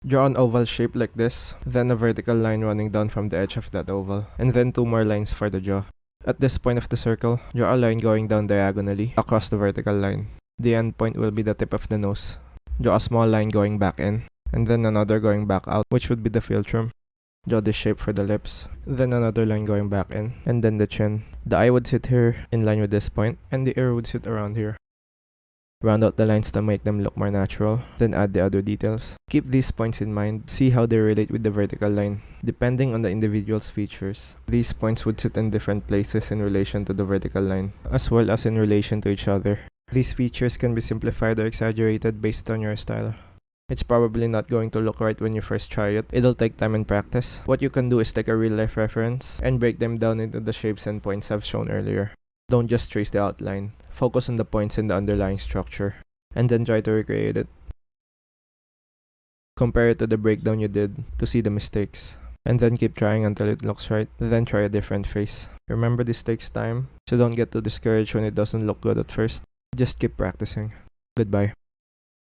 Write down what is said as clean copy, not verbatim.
Draw an oval shape like this, then a vertical line running down from the edge of that oval, and then 2 more lines for the jaw. At this point of the circle, draw a line going down diagonally across the vertical line. The end point will be the tip of the nose. Draw a small line going back in, and then another going back out, which would be the philtrum. Draw this shape for the lips, then another line going back in, and then the chin. The eye would sit here in line with this point, and the ear would sit around here. Round out the lines to make them look more natural, then add the other details. Keep these points in mind, see how they relate with the vertical line. Depending on the individual's features, these points would sit in different places in relation to the vertical line, as well as in relation to each other. These features can be simplified or exaggerated based on your style. It's probably not going to look right when you first try it. It'll take time and practice. What you can do is take a real life reference and break them down into the shapes and points I've shown earlier. Don't just trace the outline. Focus on the points in the underlying structure, and then try to recreate it. Compare it to the breakdown you did to see the mistakes, and then keep trying until it looks right. Then try a different face. Remember, this takes time, so don't get too discouraged when it doesn't look good at first. Just keep practicing. Goodbye.